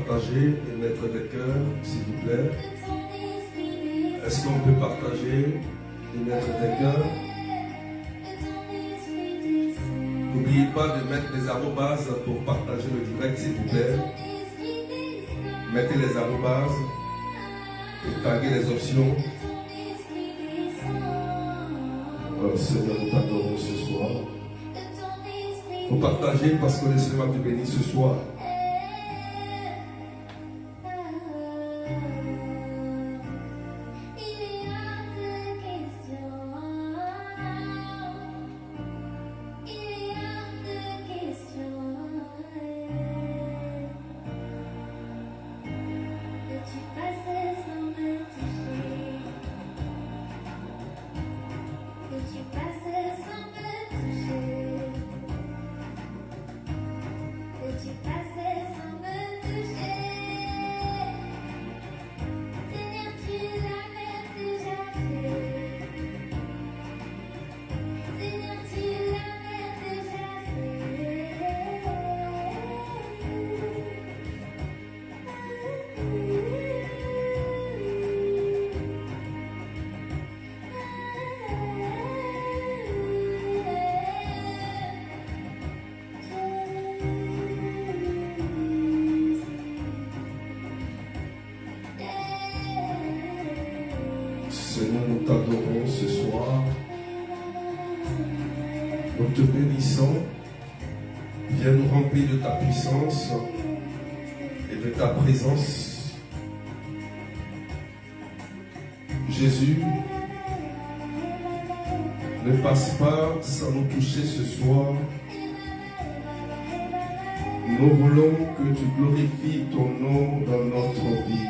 partager et mettre des cœurs, s'il vous plaît? Est-ce qu'on peut partager et mettre des cœurs? N'oubliez pas de mettre les arrobases pour partager le direct, s'il vous plaît. Mettez les arrobases et taguez les options. Oh, Seigneur, nous t'adorons ce soir. Il faut partager parce que le Seigneur te bénit ce soir. Seigneur, nous t'adorons ce soir. Nous te bénissons. Viens nous remplir de ta puissance et de ta présence. Jésus, ne passe pas sans nous toucher ce soir. Nous voulons que tu glorifies ton nom dans notre vie.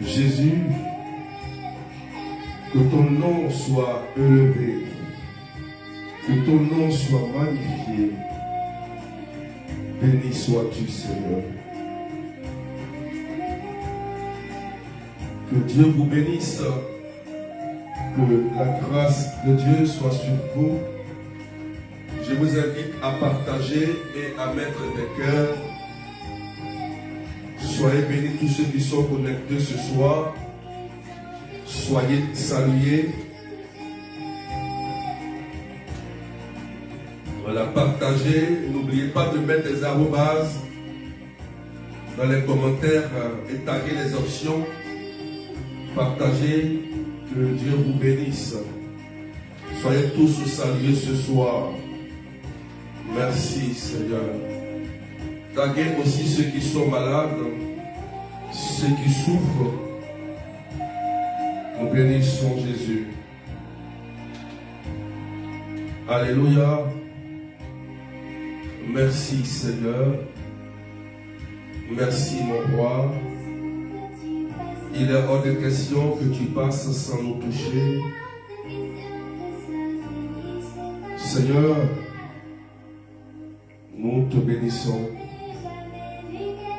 Jésus, que ton nom soit élevé, que ton nom soit magnifié. Béni sois-tu, Seigneur. Que Dieu vous bénisse, que la grâce de Dieu soit sur vous. Je vous invite à partager et à mettre des cœurs. Soyez bénis tous ceux qui sont connectés ce soir. Soyez salués. Voilà, partagez. N'oubliez pas de mettre des arrobases dans les commentaires et taguer les options. Partagez. Que Dieu vous bénisse. Soyez tous salués ce soir. Merci Seigneur. Taguez aussi ceux qui sont malades, ceux qui souffrent. Nous bénissons Jésus. Alléluia. Merci Seigneur. Merci mon roi. Il est hors de question que tu passes sans nous toucher. Seigneur, nous te bénissons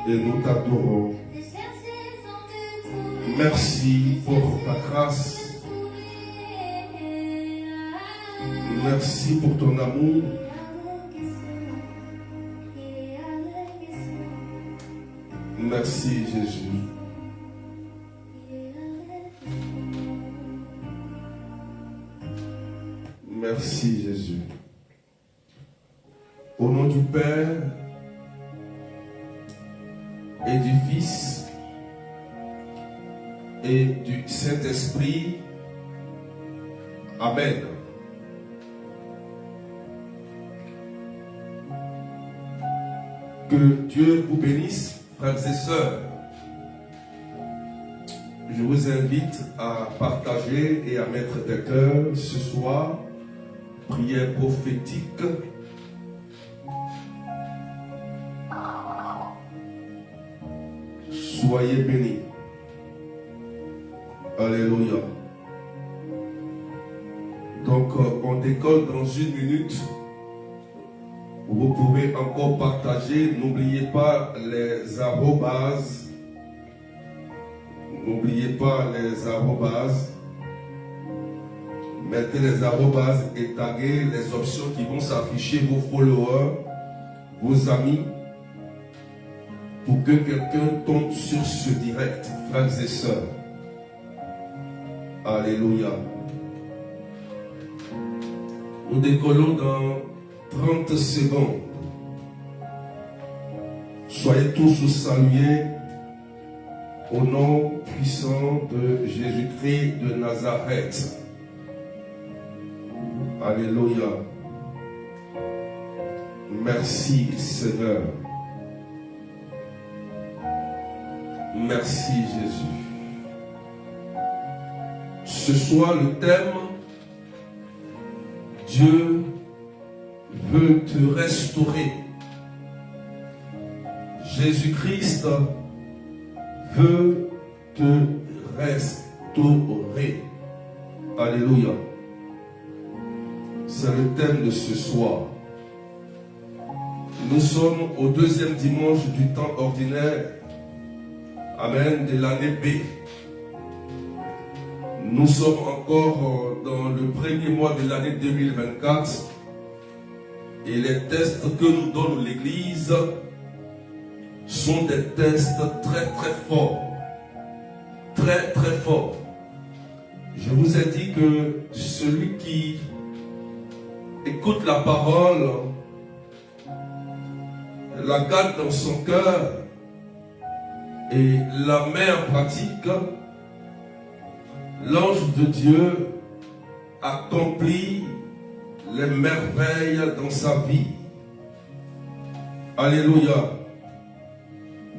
et nous t'adorons. Merci pour ta grâce. Merci pour ton amour. Merci Jésus. Merci Jésus. Au nom du Père et du Fils et du Saint-Esprit. Amen. Que Dieu vous bénisse, frères et sœurs. Je vous invite à partager et à mettre des cœurs ce soir. Prière prophétique. Soyez bénis. Alléluia. Donc, on décolle dans 1 minute. Vous pouvez encore partager. N'oubliez pas les arrobases. N'oubliez pas les arrobases. Mettez les arrobases et taguez les options qui vont s'afficher, vos followers, vos amis. pour que quelqu'un tombe sur ce direct, frères et sœurs. Alléluia. Nous décollons dans 30 secondes. Soyez tous salués au nom puissant de Jésus-Christ de Nazareth. Alléluia. Merci Seigneur. Merci Jésus. Ce soir, le thème, Dieu veut te restaurer. Jésus-Christ veut te restaurer. Alléluia. C'est le thème de ce soir. Nous sommes au deuxième dimanche du temps ordinaire. Amen, de l'année B. Nous sommes encore dans le premier mois de l'année 2024. Et les tests que nous donne l'Église sont des tests très très forts. Très très forts. Je vous ai dit que celui qui écoute la parole, la garde dans son cœur et la met en pratique, l'ange de Dieu accomplit les merveilles dans sa vie. Alléluia.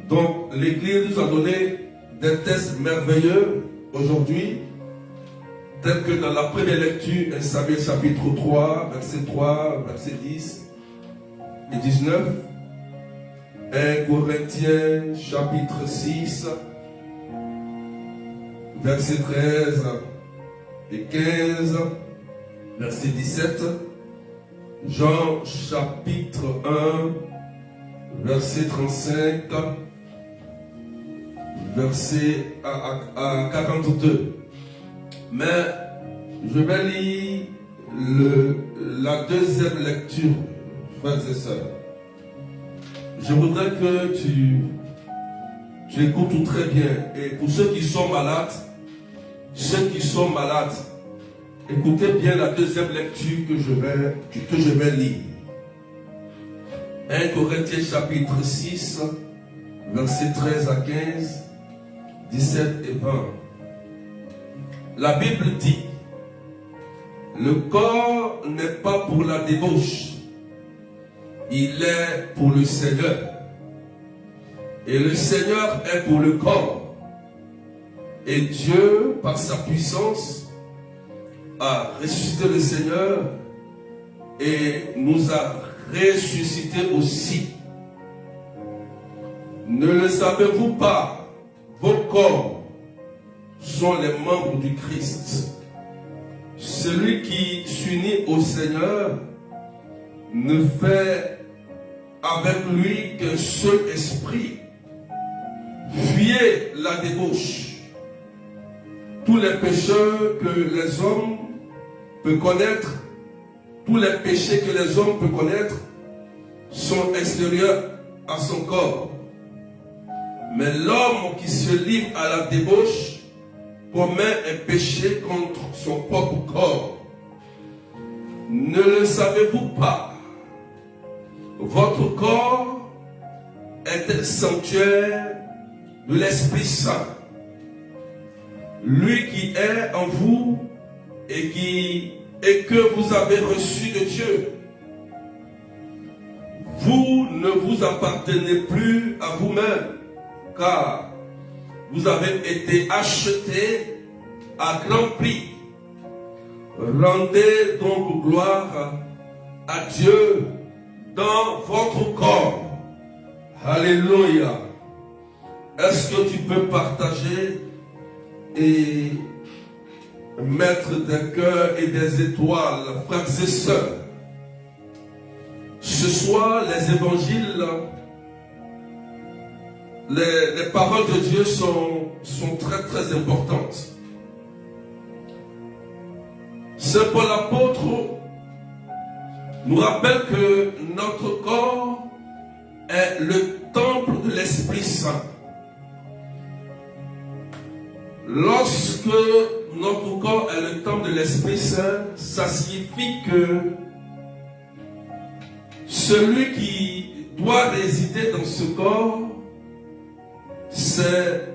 Donc l'Église nous a donné des tests merveilleux aujourd'hui, tels que dans la première lecture, 1 Samuel chapitre 3, verset 3, verset 10 et 19, 1 Corinthiens chapitre 6, verset 13 et 15, verset 17, Jean chapitre 1, verset 35, verset à 42. Mais je vais lire la deuxième lecture, frères et sœurs. Je voudrais que tu écoutes tout très bien. Et pour ceux qui sont malades, écoutez bien la deuxième lecture que je vais lire. 1 Corinthiens chapitre 6, versets 13 à 15, 17 et 20. La Bible dit, le corps n'est pas pour la débauche, il est pour le Seigneur. Et le Seigneur est pour le corps. Et Dieu, par sa puissance, a ressuscité le Seigneur et nous a ressuscité aussi. Ne le savez-vous pas? Vos corps sont les membres du Christ. Celui qui s'unit au Seigneur ne fait avec lui qu'un seul esprit. Fuyez la débauche. Tous les pécheurs que les hommes peuvent connaître, tous les péchés que les hommes peuvent connaître sont extérieurs à son corps. Mais l'homme qui se livre à la débauche commet un péché contre son propre corps. Ne le savez-vous pas? Votre corps est un sanctuaire de l'Esprit Saint. Lui qui est en vous et que vous avez reçu de Dieu. Vous ne vous appartenez plus à vous-même, car vous avez été achetés à grand prix. Rendez donc gloire à Dieu dans votre corps. Alléluia. Est-ce que tu peux partager et mettre des cœurs et des étoiles, frères et sœurs? Ce soir, les évangiles, les paroles de Dieu sont très très importantes. Saint Paul l'apôtre nous rappelle que notre corps est le temple temple de l'Esprit Saint. Lorsque notre corps est le temple de l'Esprit Saint, ça signifie que celui qui doit résider dans ce corps, c'est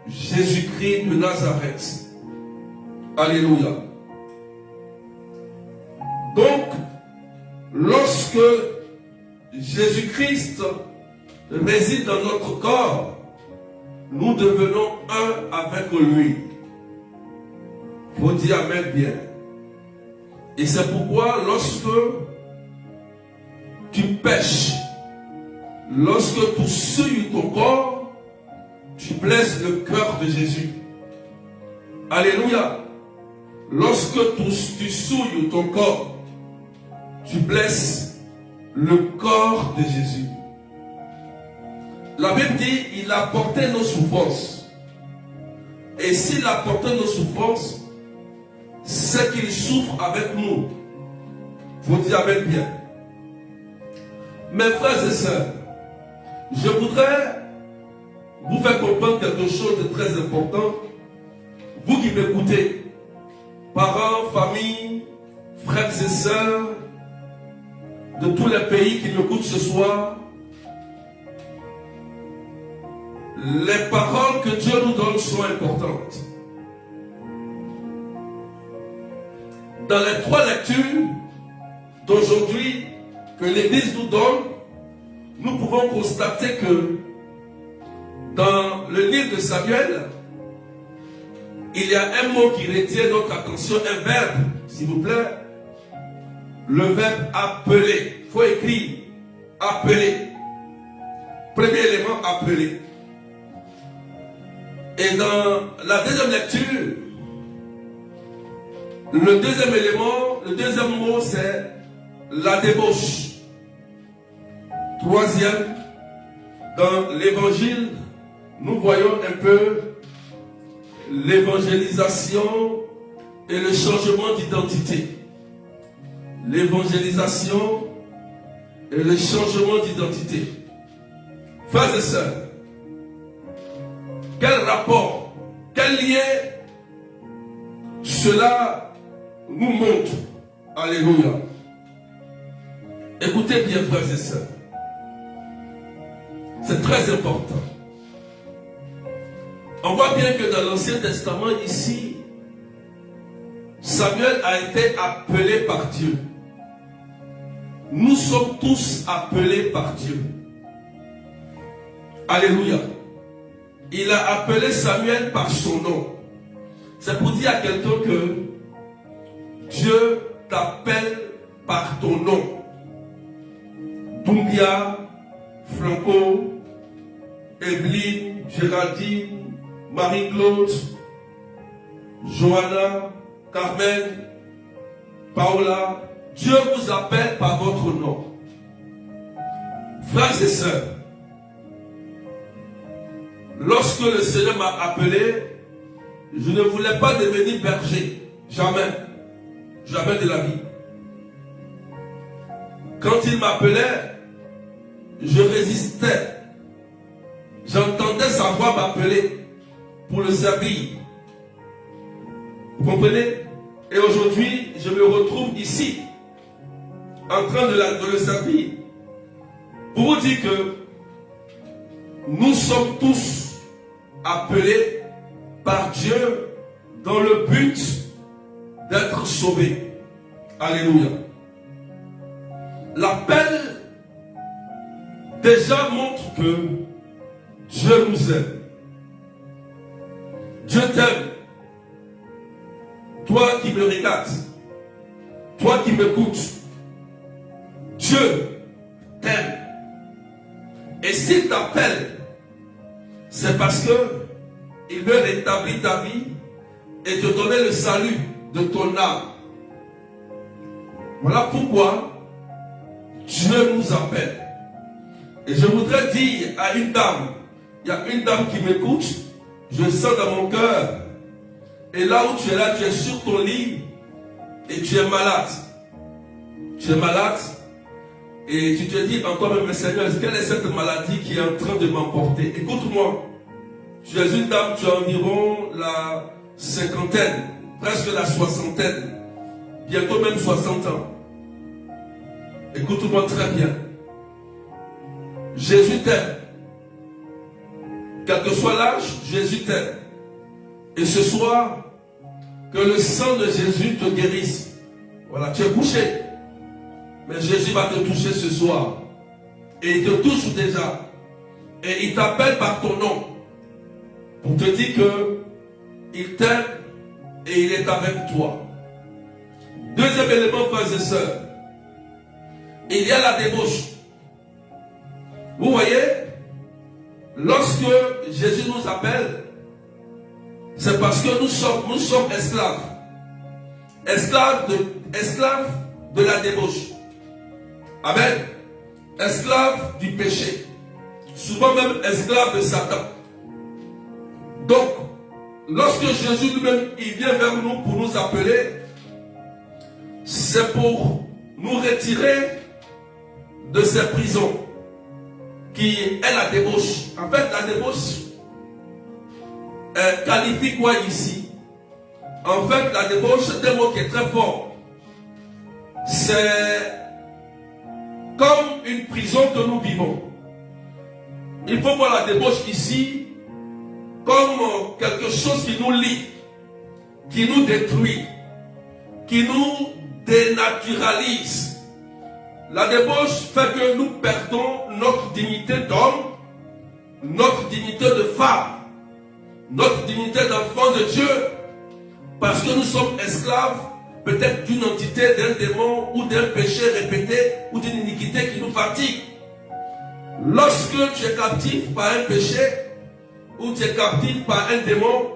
Jésus-Christ de Nazareth. Alléluia. Donc, lorsque Jésus-Christ réside dans notre corps, nous devenons un avec lui. Il faut dire Amen bien. Et c'est pourquoi lorsque tu pèches, lorsque tu souilles ton corps, tu blesses le cœur de Jésus. Alléluia. Lorsque tu souilles ton corps, tu blesses le corps de Jésus. La Bible dit, il a porté nos souffrances. Et s'il a porté nos souffrances, c'est qu'il souffre avec nous. Il faut dire Amen bien. Mes frères et sœurs, je voudrais vous faire comprendre quelque chose de très important. Vous qui m'écoutez, parents, familles, frères et sœurs, de tous les pays qui m'écoutent ce soir, les paroles que Dieu nous donne sont importantes. Dans les 3 lectures d'aujourd'hui que l'Église nous donne, nous pouvons constater que dans le livre de Samuel, il y a un mot qui retient notre attention, un verbe, s'il vous plaît. Le verbe appeler. Il faut écrire appeler. Premier élément, appeler. Et dans la deuxième lecture, le deuxième élément, le deuxième mot, c'est la débauche. Troisième, dans l'évangile, nous voyons un peu l'évangélisation et le changement d'identité. L'évangélisation et le changement d'identité. Frères et sœurs, quel rapport, quel lien cela nous montre? Alléluia. Écoutez bien, frères et sœurs. C'est très important. On voit bien que dans l'Ancien Testament, ici, Samuel a été appelé par Dieu. Nous sommes tous appelés par Dieu. Alléluia. Il a appelé Samuel par son nom. C'est pour dire à quelqu'un que Dieu t'appelle par ton nom. Doumbia, Franco, Evelyne, Géraldine, Marie-Claude, Johanna, Carmen, Paola. Dieu vous appelle par votre nom. Frères et sœurs, lorsque le Seigneur m'a appelé, je ne voulais pas devenir berger. Jamais. Jamais de la vie. Quand il m'appelait, je résistais. J'entendais sa voix m'appeler pour le servir. Vous comprenez? Et aujourd'hui, je me retrouve ici, en train de le servir. Pour vous dire que nous sommes tous appelés par Dieu dans le but d'être sauvés. Alléluia. L'appel déjà montre que Dieu nous aime. Dieu t'aime. Toi qui me regardes, toi qui m'écoutes, Dieu t'aime. Et s'il t'appelle, c'est parce que il veut rétablir ta vie et te donner le salut de ton âme. Voilà pourquoi Dieu nous appelle. Et je voudrais dire à une dame, il y a une dame qui m'écoute, je le sens dans mon cœur. Et là où tu es là, tu es sur ton lit et tu es malade. Tu es malade Et tu te dis encore même, Seigneur, quelle est cette maladie qui est en train de m'emporter? Écoute-moi, tu es une dame, tu as environ la cinquantaine, presque la soixantaine, bientôt même 60 ans. Écoute-moi très bien. Jésus t'aime. Quel que soit l'âge, Jésus t'aime. Et ce soir, que le sang de Jésus te guérisse. Voilà, tu es couché. Mais Jésus va te toucher ce soir. Et il te touche déjà. Et il t'appelle par ton nom. Pour te dire que il t'aime et il est avec toi. Deuxième élément, frères et sœurs. Il y a la débauche. Vous voyez, lorsque Jésus nous appelle, c'est parce que nous sommes esclaves. Esclaves de la débauche. Amen. Esclaves du péché. Souvent même esclaves de Satan. Donc, lorsque Jésus lui-même il vient vers nous pour nous appeler, c'est pour nous retirer de ces prisons qui est la débauche. En fait, la débauche qualifie quoi ici? En fait, la débauche, c'est un mot qui est très fort. C'est comme une prison que nous vivons. Il faut voir la débauche ici comme quelque chose qui nous lie, qui nous détruit, qui nous dénaturalise. La débauche fait que nous perdons notre dignité d'homme, notre dignité de femme, notre dignité d'enfant de Dieu, parce que nous sommes esclaves peut-être d'une entité, d'un démon ou d'un péché répété ou d'une iniquité qui nous fatigue. Lorsque tu es captif par un péché ou tu es captif par un démon,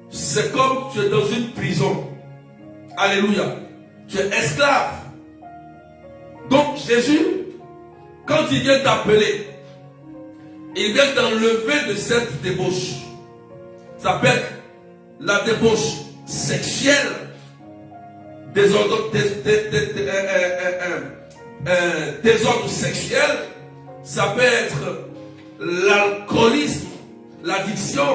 c'est comme tu es dans une prison. Alléluia. Tu es esclave. Donc Jésus, quand il vient t'appeler, il vient t'enlever de cette débauche. Ça peut être la débauche sexuelle, désordre sexuel, ça peut être l'alcoolisme, l'addiction,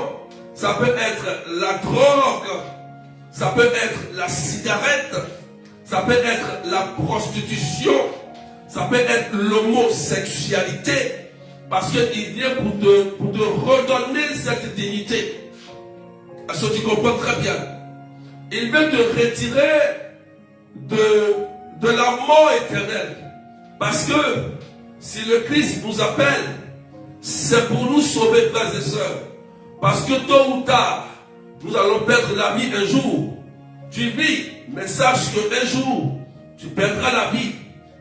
ça peut être la drogue, ça peut être la cigarette, ça peut être la prostitution, ça peut être l'homosexualité, parce qu'il vient pour te redonner cette dignité. Est-ce que tu comprends très bien? Il veut te retirer de la mort éternelle. Parce que si le Christ nous appelle, c'est pour nous sauver, frères et sœurs. Parce que tôt ou tard, nous allons perdre la vie un jour. Tu vis, mais sache qu'un jour, tu perdras la vie.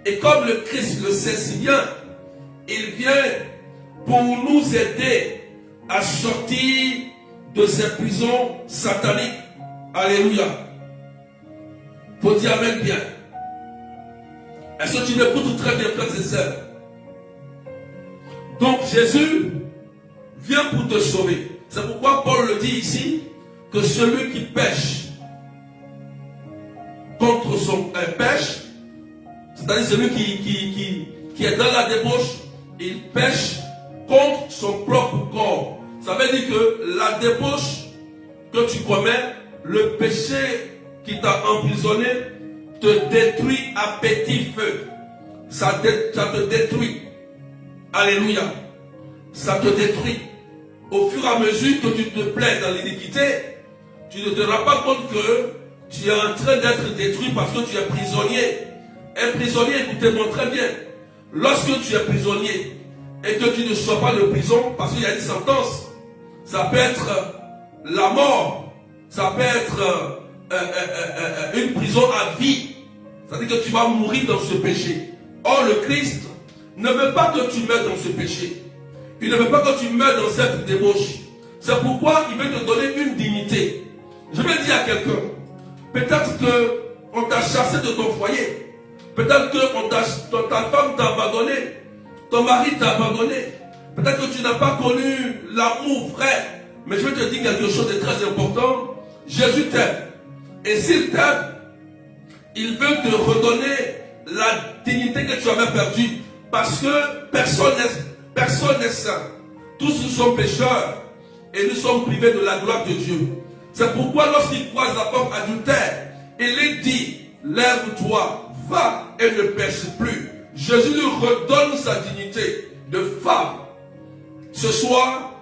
Et comme le Christ le sait si bien, il vient pour nous aider à sortir de ces prisons sataniques. Alléluia. Faut dire amen bien. Est-ce que tu m'écoutes très bien, frères et sœurs? Donc Jésus vient pour te sauver. C'est pourquoi Paul le dit ici, que celui qui pêche contre son pêche, c'est-à-dire celui qui est dans la débauche, il pêche contre son propre corps. Ça veut dire que la débauche que tu commets, le péché qui t'a emprisonné, te détruit à petit feu. Ça te détruit. Alléluia. Ça te détruit. Au fur et à mesure que tu te plais dans l'iniquité, tu ne te rends pas compte que tu es en train d'être détruit parce que tu es prisonnier. Un prisonnier, écoutez-moi très bien. Lorsque tu es prisonnier et que tu ne sors pas de prison parce qu'il y a une sentence, ça peut être la mort, ça peut être une prison à vie. C'est-à-dire que tu vas mourir dans ce péché. Or, le Christ ne veut pas que tu meurs dans ce péché. Il ne veut pas que tu meurs dans cette débauche. C'est pourquoi il veut te donner une dignité. Je vais dire à quelqu'un, peut-être qu'on t'a chassé de ton foyer. Peut-être que ta femme t'a abandonné. Ton mari t'a abandonné. Peut-être que tu n'as pas connu l'amour vrai. Mais je vais te dire quelque chose de très important. Jésus t'aime. Et s'il t'aime, il veut te redonner la dignité que tu avais perdue. Parce que personne n'est saint. Tous nous sommes pécheurs et nous sommes privés de la gloire de Dieu. C'est pourquoi lorsqu'il croise la femme adultère, il lui dit, lève-toi, va et ne pêche plus. Jésus lui redonne sa dignité de femme. Ce soir,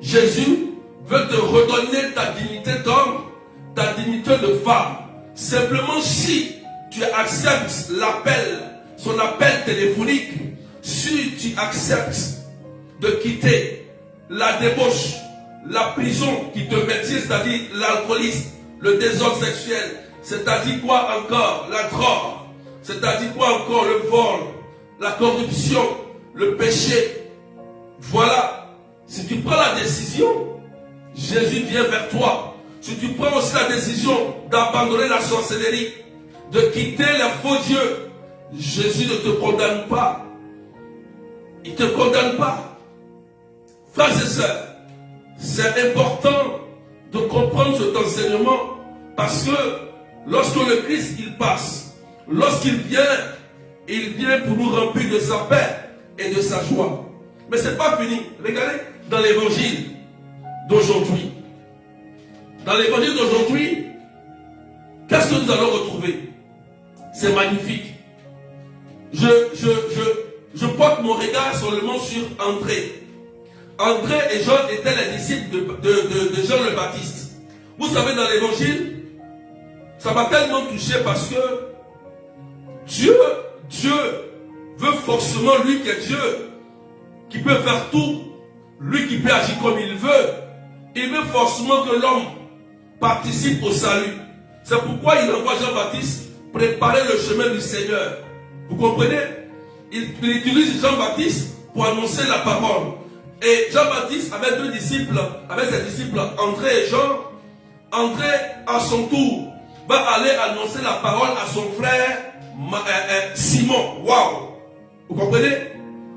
Jésus veut te redonner ta dignité d'homme, ta dignité de femme. Simplement si tu acceptes l'appel, son appel téléphonique, si tu acceptes de quitter la débauche, la prison qui te maintient, c'est-à-dire l'alcoolisme, le désordre sexuel, c'est-à-dire quoi encore? La drogue, c'est-à-dire quoi encore? Le vol, la corruption, le péché. Voilà, si tu prends la décision, Jésus vient vers toi. Si tu prends aussi la décision d'abandonner la sorcellerie, de quitter les faux dieux, Jésus ne te condamne pas. Il ne te condamne pas. Frères et sœurs, c'est important de comprendre cet enseignement parce que lorsque le Christ il passe, lorsqu'il vient, il vient pour nous remplir de sa paix et de sa joie. Mais ce n'est pas fini. Regardez dans l'évangile d'aujourd'hui. Dans l'évangile d'aujourd'hui, qu'est-ce que nous allons retrouver? C'est magnifique. Je porte mon regard seulement sur André. André et Jean étaient les disciples de Jean le Baptiste. Vous savez, dans l'évangile, ça m'a tellement touché parce que Dieu veut forcément, lui qui est Dieu, qui peut faire tout, lui qui peut agir comme il veut forcément que l'homme participe au salut. C'est pourquoi il envoie Jean-Baptiste préparer le chemin du Seigneur. Vous comprenez? Il utilise Jean-Baptiste pour annoncer la parole. Et Jean-Baptiste avait deux disciples, avec ses disciples André et Jean. André, à son tour, va aller annoncer la parole à son frère Simon. Waouh! Vous comprenez?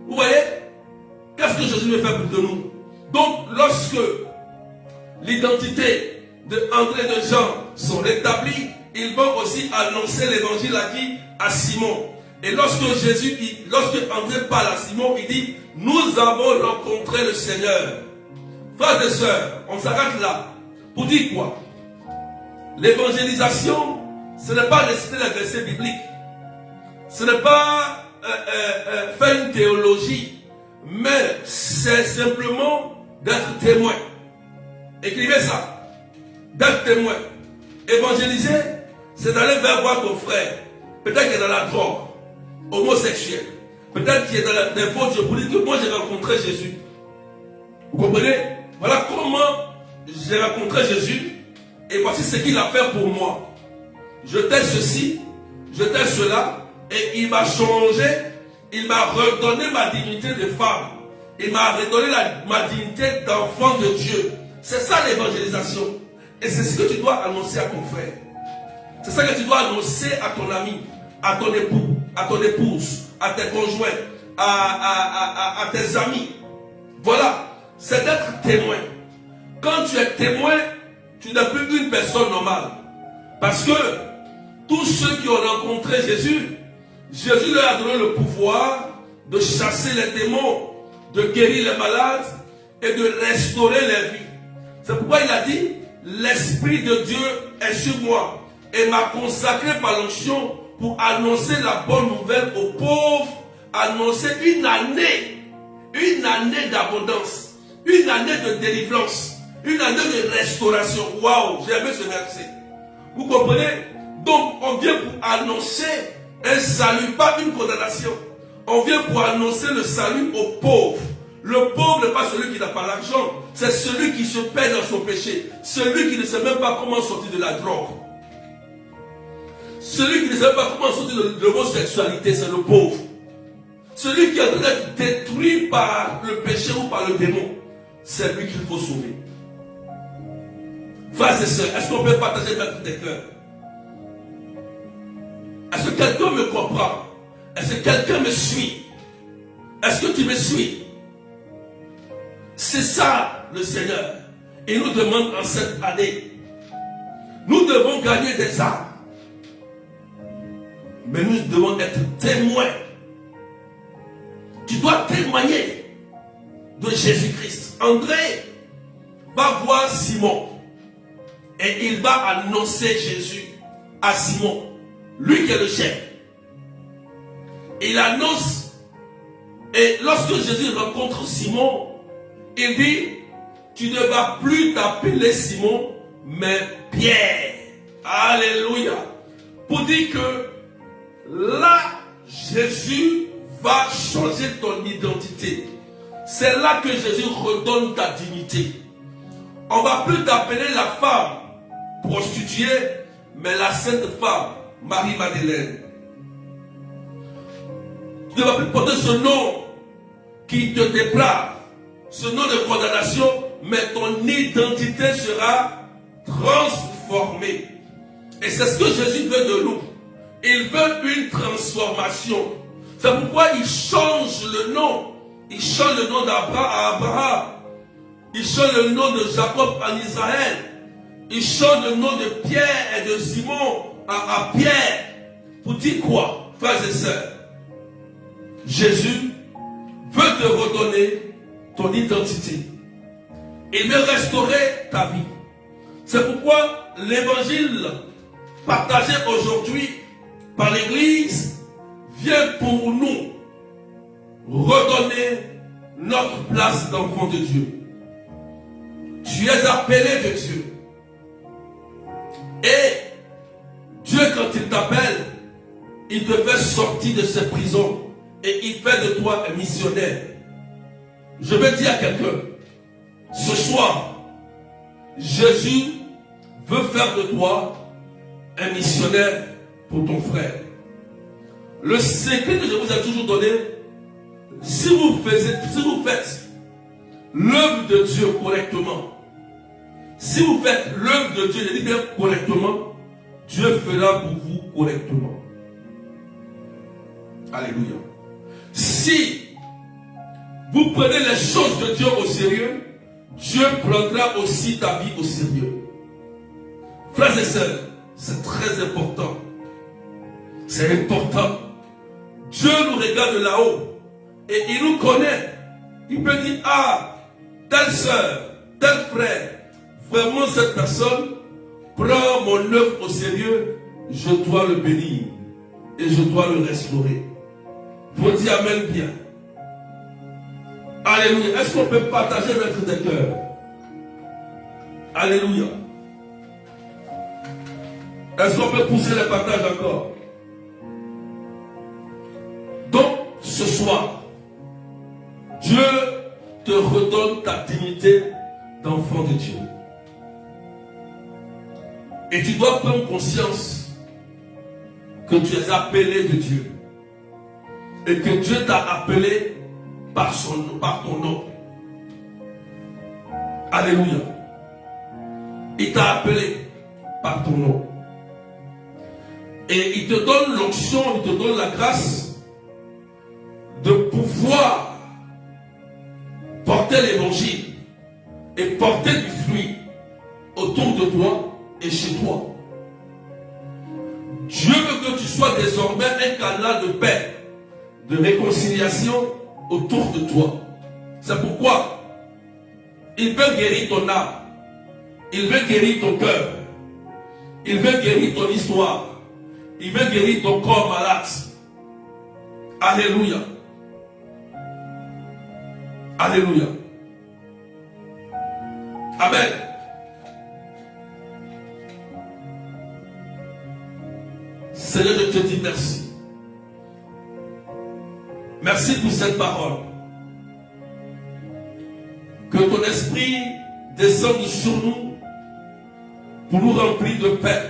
Vous voyez? Qu'est-ce que Jésus veut faire de nous? Donc, lorsque l'identité de André et de Jean sont rétablies, ils vont aussi annoncer l'évangile à qui? À Simon. Et lorsque André parle à Simon, il dit, nous avons rencontré le Seigneur. Frères et sœurs, on s'arrête là. Pour dire quoi? L'évangélisation, ce n'est pas réciter les versets bibliques. Ce n'est pas faire une théologie. Mais c'est simplement d'être témoin. Écrivez ça. D'être témoin. Évangéliser, c'est d'aller vers voir ton frère. Peut-être qu'il est dans la drogue, homosexuel. Peut-être qu'il est dans des faux dieux pour dire que moi j'ai rencontré Jésus. Vous comprenez? Voilà comment j'ai rencontré Jésus. Et voici ce qu'il a fait pour moi. Je t'ai ceci, je t'ai cela. Et il m'a changé. Il m'a redonné ma dignité de femme. Il m'a redonné ma dignité d'enfant de Dieu. C'est ça l'évangélisation. Et c'est ce que tu dois annoncer à ton frère. C'est ça que tu dois annoncer à ton ami, à ton époux, à ton épouse, à tes conjoints, à tes amis. Voilà. C'est d'être témoin. Quand tu es témoin, tu n'es plus une personne normale. Parce que tous ceux qui ont rencontré Jésus, Jésus leur a donné le pouvoir de chasser les démons, de guérir les malades et de restaurer les vies. C'est pourquoi il a dit, l'Esprit de Dieu est sur moi et m'a consacré par l'onction pour annoncer la bonne nouvelle aux pauvres, annoncer une année d'abondance, une année de délivrance, une année de restauration. Waouh, j'ai aimé ce verset. Vous comprenez? Donc, on vient pour annoncer un salut, pas une condamnation. On vient pour annoncer le salut aux pauvres. Le pauvre n'est pas celui qui n'a pas l'argent, c'est celui qui se perd dans son péché, celui qui ne sait même pas comment sortir de la drogue, celui qui ne sait même pas comment sortir de l'homosexualité, c'est le pauvre. Celui qui est en train d'être détruit par le péché ou par le démon, c'est lui qu'il faut sauver. Frères et sœurs, est-ce qu'on peut partager notre des cœurs? Est-ce que quelqu'un me comprend? Est-ce que quelqu'un me suit? Est-ce que tu me suis? C'est ça le Seigneur. Il nous demande en cette année. Nous devons gagner des âmes. mais nous devons être témoins. Tu dois témoigner de Jésus-Christ. André va voir Simon et il va annoncer Jésus à Simon, lui qui est le chef. Il annonce, et lorsque Jésus rencontre Simon, il dit, tu ne vas plus t'appeler Simon, mais Pierre. Alléluia. Pour dire que là, Jésus va changer ton identité. C'est là que Jésus redonne ta dignité. On ne va plus t'appeler la femme prostituée, mais la sainte femme, Marie-Madeleine. Tu ne vas plus porter ce nom qui te déplare, ce nom de condamnation, mais ton identité sera transformée. Et c'est ce que Jésus veut de nous. Il veut une transformation. C'est pourquoi il change le nom. Il change le nom d'Abraham à Abraham. Il change le nom de Jacob en Israël. Il change le nom de Pierre et de Simon à Pierre. Pour dire quoi, frères et sœurs? Jésus veut te redonner ton identité. Il veut restaurer ta vie. C'est pourquoi l'évangile partagé aujourd'hui par l'Église vient pour nous redonner notre place d'enfant de Dieu. Tu es appelé de Dieu. Et Dieu, quand il t'appelle, il te fait sortir de ses prisons et il fait de toi un missionnaire. Je veux dire à quelqu'un, ce soir, Jésus veut faire de toi un missionnaire pour ton frère. Le secret que je vous ai toujours donné, si vous faites l'œuvre de Dieu correctement, si vous faites l'œuvre de Dieu, je dis bien correctement, Dieu fera pour vous correctement. Alléluia. Si vous prenez les choses de Dieu au sérieux, Dieu prendra aussi ta vie au sérieux. Frères et sœurs, c'est très important. C'est important. Dieu nous regarde de là-haut et il nous connaît. Il peut dire, ah, telle sœur, tel frère, vraiment cette personne prend mon œuvre au sérieux, je dois le bénir et je dois le restaurer. Vous dites amen bien. Alléluia. Est-ce qu'on peut partager notre cœur? Alléluia. Est-ce qu'on peut pousser le partage encore? Donc, ce soir, Dieu te redonne ta dignité d'enfant de Dieu. Et tu dois prendre conscience que tu es appelé de Dieu. Et que Dieu t'a appelé par ton nom. Alléluia. Il t'a appelé par ton nom. Et il te donne l'onction, il te donne la grâce de pouvoir porter l'évangile et porter du fruit autour de toi et chez toi. Dieu veut que tu sois désormais un canal de paix, de réconciliation autour de toi. C'est pourquoi il veut guérir ton âme, il veut guérir ton cœur, il veut guérir ton histoire, il veut guérir ton corps malade. Alléluia. Alléluia. Amen. Seigneur, je te dis merci. Merci pour cette parole. Que ton esprit descende sur nous pour nous remplir de paix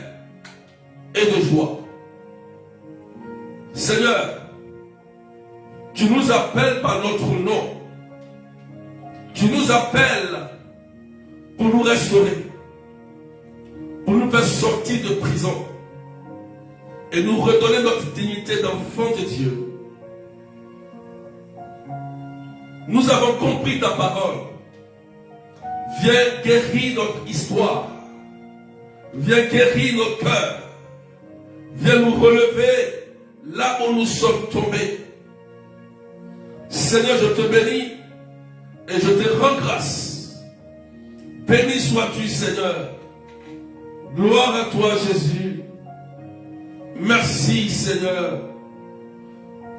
et de joie. Seigneur, tu nous appelles par notre nom. Tu nous appelles pour nous restaurer, pour nous faire sortir de prison et nous redonner notre dignité d'enfant de Dieu. Nous avons compris ta parole. Viens guérir notre histoire. Viens guérir nos cœurs. Viens nous relever là où nous sommes tombés. Seigneur, je te bénis et je te rends grâce. Béni sois-tu, Seigneur. Gloire à toi, Jésus. Merci, Seigneur.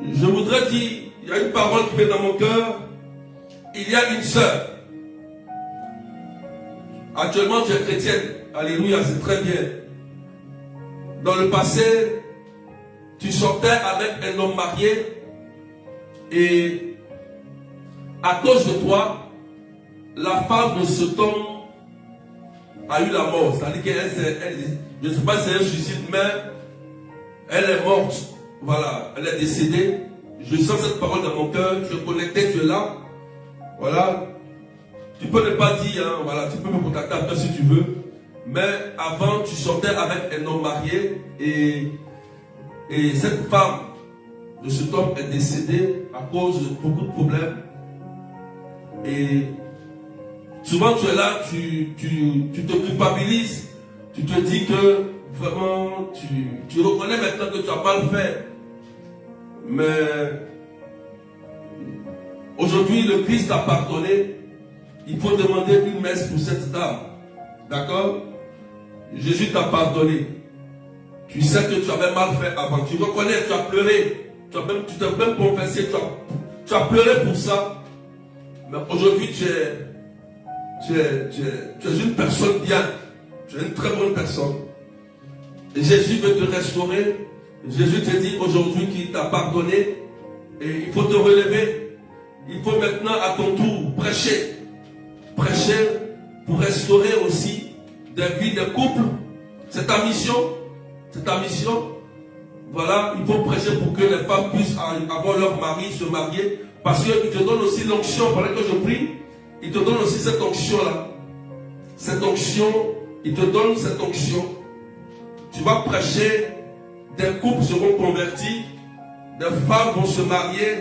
Je voudrais dire, il y a une parole qui met dans mon cœur. Il y a une sœur. Actuellement, tu es chrétienne. Alléluia, c'est très bien. Dans le passé, tu sortais avec un homme marié et à cause de toi, la femme de cet homme a eu la mort. C'est-à-dire qu'elle, je ne sais pas si c'est un suicide, mais elle est morte. Voilà, elle est décédée. Je sens cette parole dans mon cœur. Tu es connecté, tu es là. Voilà. Tu peux ne pas dire, hein, voilà, tu peux me contacter après si tu veux. Mais avant, tu sortais avec un homme marié et cette femme de cet homme est décédée à cause de beaucoup de problèmes. Et souvent tu es là, tu te culpabilises, tu te dis que vraiment tu reconnais maintenant que tu as mal fait. Mais aujourd'hui le Christ t'a pardonné. Il faut demander une messe pour cette dame. D'accord? Jésus t'a pardonné. Tu sais que tu avais mal fait avant. Tu reconnais, tu as pleuré. Tu t'es même confessé. Tu as pleuré pour ça. Mais aujourd'hui, tu es une personne bien. Tu es une très bonne personne. Et Jésus veut te restaurer. Jésus te dit aujourd'hui qu'il t'a pardonné. Et il faut te relever. Il faut maintenant à ton tour prêcher. Prêcher pour restaurer aussi des vies de couple. C'est ta mission. C'est ta mission. Voilà, il faut prêcher pour que les femmes puissent avoir leur mari, se marier. Parce qu'il te donne aussi l'onction. Pendant que je prie, il te donne aussi cette onction-là. Cette onction, il te donne cette onction. Tu vas prêcher, des couples seront convertis, des femmes vont se marier.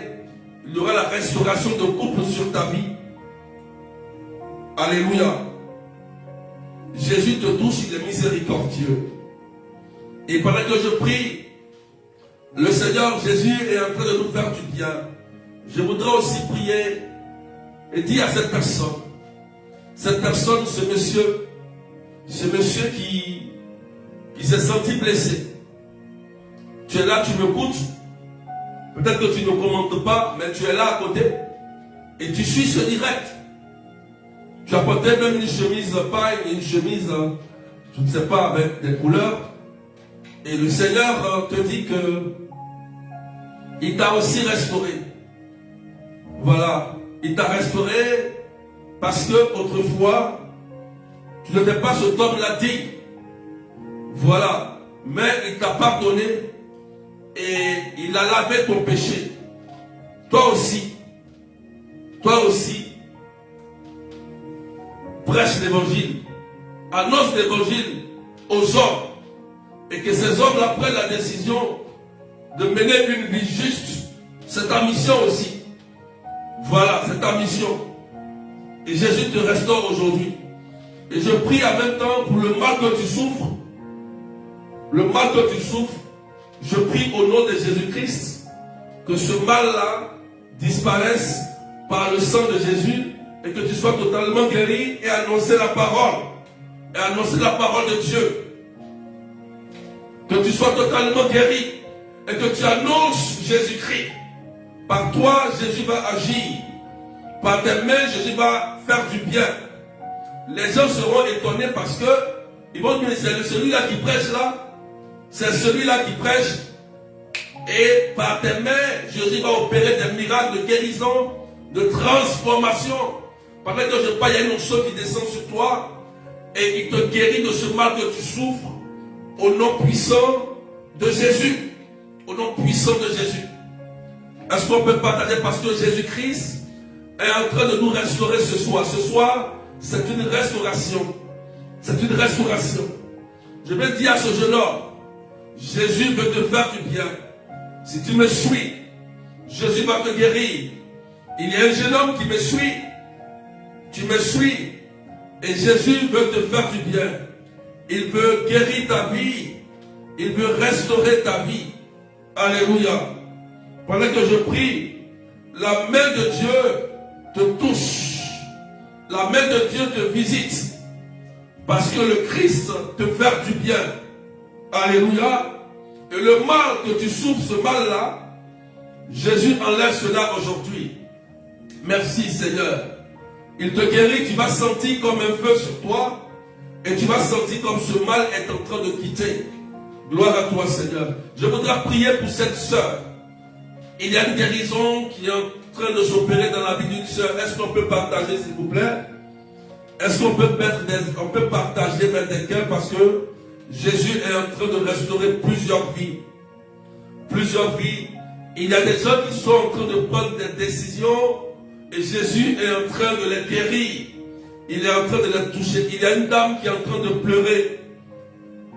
Il y aura la restauration de couple sur ta vie. Alléluia. Jésus te touche, il est miséricordieux. Et pendant que je prie, le Seigneur Jésus est en train de nous faire du bien. Je voudrais aussi prier et dire à cette personne, ce monsieur qui s'est senti blessé. Tu es là, tu m'écoutes. Peut-être que tu ne commentes pas, mais tu es là à côté et tu suis ce direct. Tu as porté même une chemise paille, une chemise, je ne sais pas, avec des couleurs. Et le Seigneur te dit que il t'a aussi restauré. Voilà. Il t'a restauré parce que autrefois, tu n'étais pas cet homme-là digne. Voilà. Mais il t'a pardonné et il a lavé ton péché. Toi aussi, prêche l'évangile, annonce l'évangile aux hommes et que ces hommes-là prennent la décision de mener une vie juste. C'est ta mission aussi. Voilà, c'est ta mission. Et Jésus te restaure aujourd'hui. Et je prie en même temps pour le mal que tu souffres. Le mal que tu souffres, je prie au nom de Jésus-Christ que ce mal-là disparaisse par le sang de Jésus et que tu sois totalement guéri et annoncer la parole. Et annoncer la parole de Dieu. Que tu sois totalement guéri et que tu annonces Jésus-Christ. Par toi, Jésus va agir. Par tes mains, Jésus va faire du bien. Les gens seront étonnés parce que ils vont dire, c'est celui-là qui prêche là. C'est celui-là qui prêche. Et par tes mains, Jésus va opérer des miracles de guérison, de transformation. Pendant que je parle, il y a une onction qui descend sur toi et il te guérit de ce mal que tu souffres au nom puissant de Jésus. Au nom puissant de Jésus. Est-ce qu'on peut partager parce que Jésus-Christ est en train de nous restaurer ce soir. Ce soir, c'est une restauration. C'est une restauration. Je vais dire à ce jeune homme, Jésus veut te faire du bien. Si tu me suis, Jésus va te guérir. Il y a un jeune homme qui me suit. Tu me suis. Et Jésus veut te faire du bien. Il veut guérir ta vie. Il veut restaurer ta vie. Alléluia. Pendant que je prie, la main de Dieu te touche. La main de Dieu te visite. Parce que le Christ te fait du bien. Alléluia. Et le mal que tu souffres, ce mal-là, Jésus enlève cela aujourd'hui. Merci Seigneur. Il te guérit, tu vas sentir comme un feu sur toi. Et tu vas sentir comme ce mal est en train de quitter. Gloire à toi Seigneur. Je voudrais prier pour cette sœur. Il y a une guérison qui est en train de s'opérer dans la vie d'une sœur. Est-ce qu'on peut partager s'il vous plaît? Est-ce qu'on peut partager même des cœurs parce que Jésus est en train de restaurer plusieurs vies. Plusieurs vies. Il y a des gens qui sont en train de prendre des décisions et Jésus est en train de les guérir. Il est en train de les toucher. Il y a une dame qui est en train de pleurer.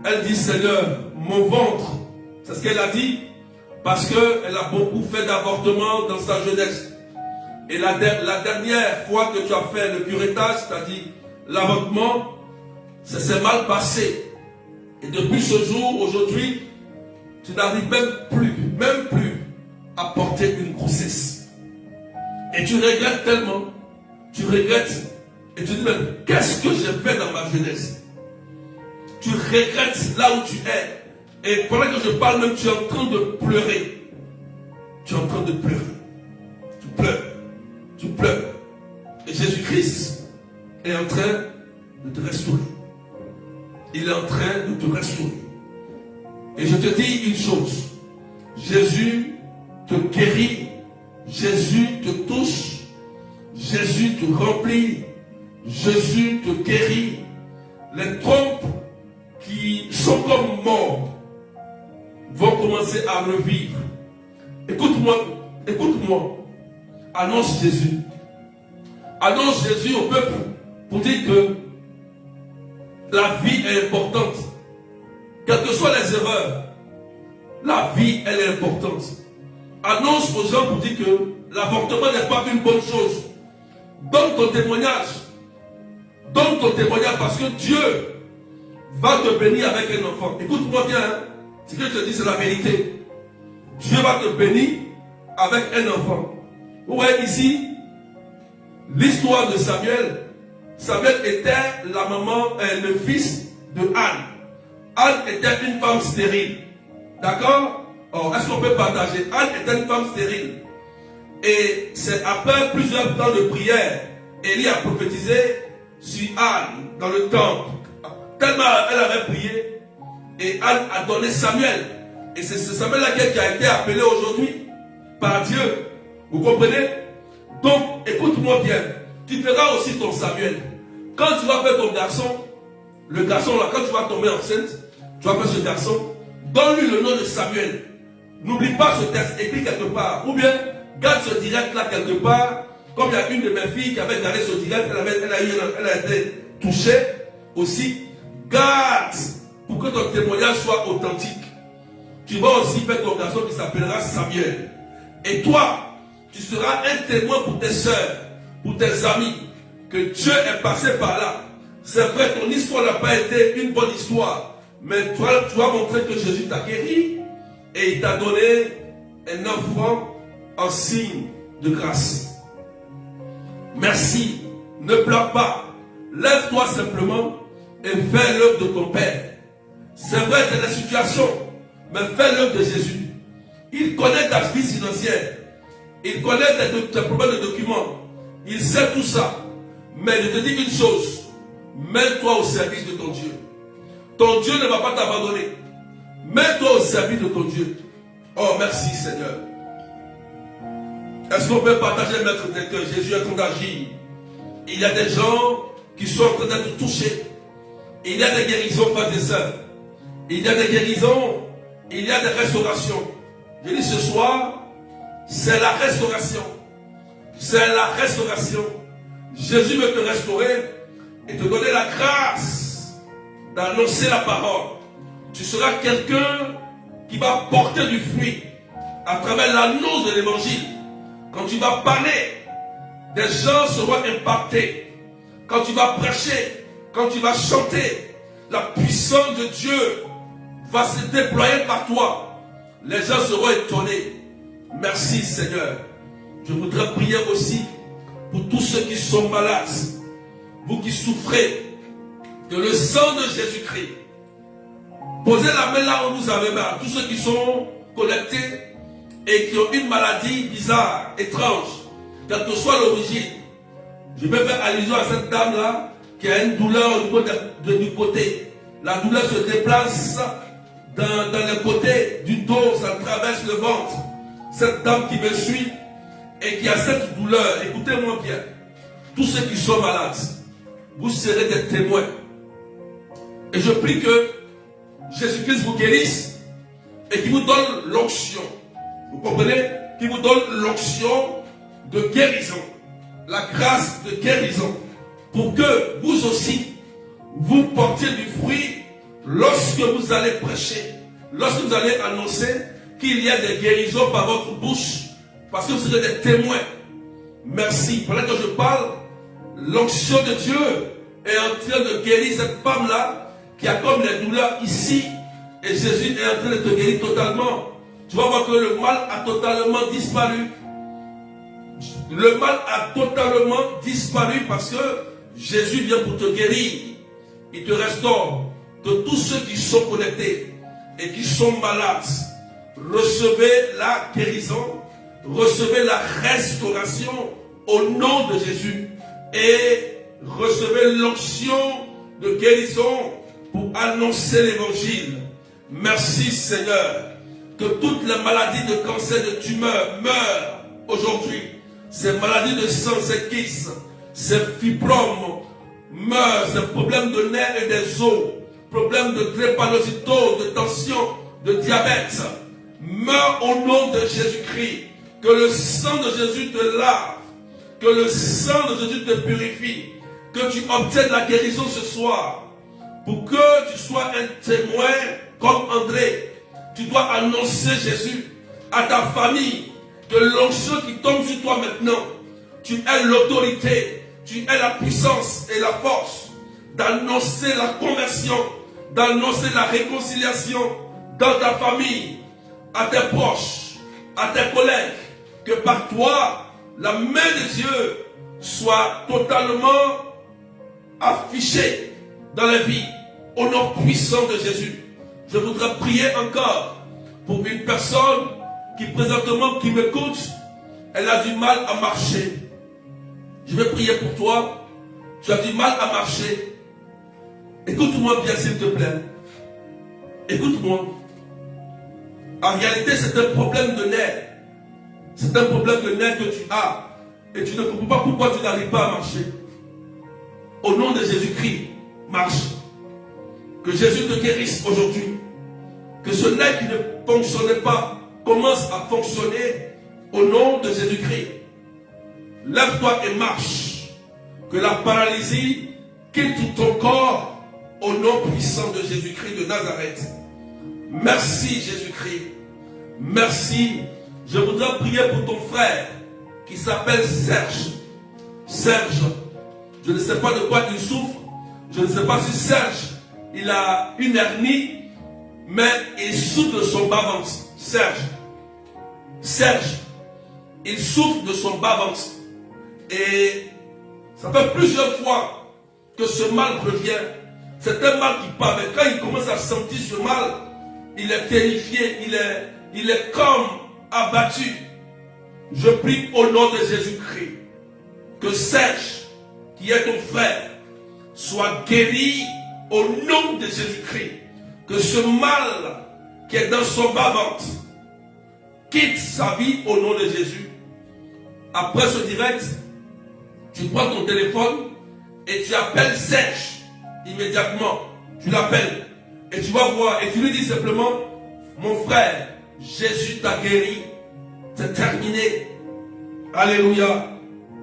Elle dit, Seigneur, mon ventre, c'est ce qu'elle a dit, parce qu'elle a beaucoup fait d'avortements dans sa jeunesse. Et la dernière fois que tu as fait le curettage, c'est-à-dire l'avortement, ça s'est mal passé. Et depuis ce jour, aujourd'hui, tu n'arrives même plus à porter une grossesse. Et tu regrettes tellement, tu regrettes, et tu dis même, qu'est-ce que j'ai fait dans ma jeunesse? Tu regrettes là où tu es. Et pendant que je parle même, tu es en train de pleurer. Tu es en train de pleurer. Tu pleures. Tu pleures. Et Jésus-Christ est en train de te restaurer. Il est en train de te restaurer. Et je te dis une chose. Jésus te guérit. Jésus te touche. Jésus te remplit. Jésus te guérit. Les trompes qui sont comme morts vont commencer à revivre. Écoute-moi. Annonce Jésus. Annonce Jésus au peuple pour dire que la vie est importante. Quelles que soient les erreurs, la vie, elle est importante. Annonce aux gens pour dire que l'avortement n'est pas une bonne chose. Donne ton témoignage. Donne ton témoignage parce que Dieu va te bénir avec un enfant. Écoute-moi bien. Hein. Ce que je te dis, c'est la vérité. Dieu va te bénir avec un enfant. Vous voyez ici, l'histoire de Samuel. Samuel était la maman, le fils de Anne. Anne était une femme stérile. D'accord? Oh, est-ce qu'on peut partager? Anne était une femme stérile. Et c'est après plusieurs temps de prière, Élie a prophétisé sur Anne dans le temple. Tellement elle avait prié. Et Anne a donné Samuel. Et c'est ce Samuel-là qui a été appelé aujourd'hui par Dieu. Vous comprenez? Donc, écoute-moi bien. Tu feras aussi ton Samuel. Quand tu vas faire ton garçon, le garçon là, quand tu vas tomber enceinte, tu vas faire ce garçon, donne-lui le nom de Samuel. N'oublie pas ce texte écrit quelque part. Ou bien, garde ce direct là quelque part. Comme il y a une de mes filles qui avait gardé ce direct, elle a été touchée aussi. Garde pour que ton témoignage soit authentique. Tu vas aussi faire ton garçon qui s'appellera Samuel. Et toi, tu seras un témoin pour tes soeurs, pour tes amis, que Dieu est passé par là. C'est vrai, ton histoire n'a pas été une bonne histoire, mais toi, tu as montré que Jésus t'a guéri et il t'a donné un enfant en signe de grâce. Merci, ne pleure pas, lève-toi simplement et fais l'œuvre de ton Père. C'est vrai, tu as des situations, mais fais l'œuvre de Jésus. Il connaît ta vie financière. Il connaît tes problèmes de documents. Il sait tout ça. Mais je te dis une chose. Mets-toi au service de ton Dieu. Ton Dieu ne va pas t'abandonner. Mets-toi au service de ton Dieu. Oh, merci Seigneur. Est-ce qu'on peut partager, maître, que Jésus est en train d'agir? Il y a des gens qui sont en train d'être touchés. Il y a des guérisons, frères et sœurs. Il y a des guérisons. Il y a des restaurations. Je dis ce soir, c'est la restauration. C'est la restauration. Jésus veut te restaurer et te donner la grâce d'annoncer la parole. Tu seras quelqu'un qui va porter du fruit à travers l'annonce de l'évangile. Quand tu vas parler, des gens seront impactés. Quand tu vas prêcher, quand tu vas chanter, la puissance de Dieu va se déployer par toi. Les gens seront étonnés. Merci Seigneur. Je voudrais prier aussi pour tous ceux qui sont malades, vous qui souffrez, que le sang de Jésus-Christ, posez la main là où vous avez mal, tous ceux qui sont connectés et qui ont une maladie bizarre, étrange, quelle que soit l'origine. Je vais faire allusion à cette dame-là qui a une douleur au niveau du côté. La douleur se déplace dans le côté du dos, ça traverse le ventre. Cette dame qui me suit et qui a cette douleur, écoutez-moi bien, tous ceux qui sont malades, vous serez des témoins. Et je prie que Jésus-Christ vous guérisse et qu'il vous donne l'onction. Vous comprenez? Qu'il vous donne l'onction de guérison, la grâce de guérison, pour que vous aussi, vous portiez du fruit lorsque vous allez prêcher, lorsque vous allez annoncer qu'il y a des guérisons par votre bouche, parce que vous serez des témoins. Merci. Pendant que je parle, l'onction de Dieu est en train de guérir cette femme-là qui a comme les douleurs ici, et Jésus est en train de te guérir totalement. Tu vas voir que le mal a totalement disparu. Le mal a totalement disparu parce que Jésus vient pour te guérir. Il te restaure. De tous ceux qui sont connectés et qui sont malades, recevez la guérison, recevez la restauration au nom de Jésus et recevez l'onction de guérison pour annoncer l'évangile. Merci Seigneur, que toutes les maladies de cancer, de tumeur meurent aujourd'hui. Ces maladies de sang, ces kystes, ces fibromes meurent, ces problèmes de nerfs et des os, problèmes de drépanocytose, de tension, de diabète, meurent au nom de Jésus-Christ. Que le sang de Jésus te lave, que le sang de Jésus te purifie, que tu obtiennes la guérison ce soir, pour que tu sois un témoin comme André. Tu dois annoncer Jésus à ta famille, que l'onction qui tombe sur toi maintenant, tu as l'autorité, tu as la puissance et la force d'annoncer la conversion, d'annoncer la réconciliation dans ta famille, à tes proches, à tes collègues, que par toi, la main de Dieu soit totalement affichée dans la vie, au nom puissant de Jésus. Je voudrais prier encore pour une personne qui présentement, qui m'écoute, elle a du mal à marcher. Je vais prier pour toi. Tu as du mal à marcher. Écoute-moi bien s'il te plaît. Écoute-moi. En réalité, c'est un problème de nerfs. C'est un problème de nerfs que tu as. Et tu ne comprends pas pourquoi tu n'arrives pas à marcher. Au nom de Jésus-Christ, marche. Que Jésus te guérisse aujourd'hui. Que ce nerf qui ne fonctionnait pas commence à fonctionner au nom de Jésus-Christ. Lève-toi et marche. Que la paralysie quitte ton corps au nom puissant de Jésus-Christ de Nazareth. Merci Jésus-Christ. Merci. Je voudrais prier pour ton frère qui s'appelle Serge. Serge, je ne sais pas de quoi il souffre. Je ne sais pas si Serge, il a une hernie, mais il souffre de son bas-ventre. Serge, il souffre de son bas-ventre. Et ça fait plusieurs fois que ce mal revient. C'est un mal qui part, mais quand il commence à sentir ce mal, il est terrifié, il est comme abattu. Je prie au nom de Jésus-Christ que Serge, qui est ton frère, soit guéri au nom de Jésus-Christ. Que ce mal qui est dans son bas-ventre quitte sa vie au nom de Jésus. Après ce direct, tu prends ton téléphone et tu appelles Serge immédiatement. Tu l'appelles et tu vas voir et tu lui dis simplement: mon frère, Jésus t'a guéri, c'est terminé. Alléluia.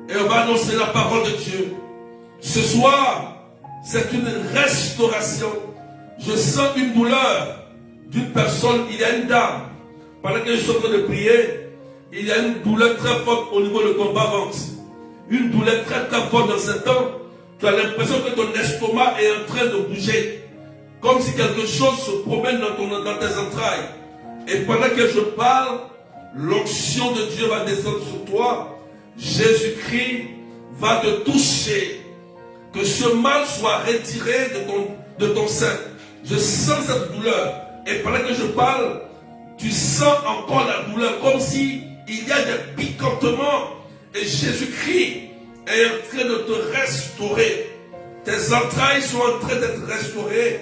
Et on va annoncer la parole de Dieu. Ce soir, c'est une restauration. Je sens une douleur d'une personne. Il y a une dame. Pendant que je suis en train de prier, il y a une douleur très forte au niveau de ton bas-ventre. Une douleur très très forte dans ce temps. Tu as l'impression que ton estomac est en train de bouger. Comme si quelque chose se promène dans tes entrailles. Et pendant que je parle, l'onction de Dieu va descendre sur toi. Jésus-Christ va te toucher. Que ce mal soit retiré de ton sein. Je sens cette douleur. Et pendant que je parle, tu sens encore la douleur. Comme si il y a des picotements. Et Jésus-Christ est en train de te restaurer. Tes entrailles sont en train d'être restaurées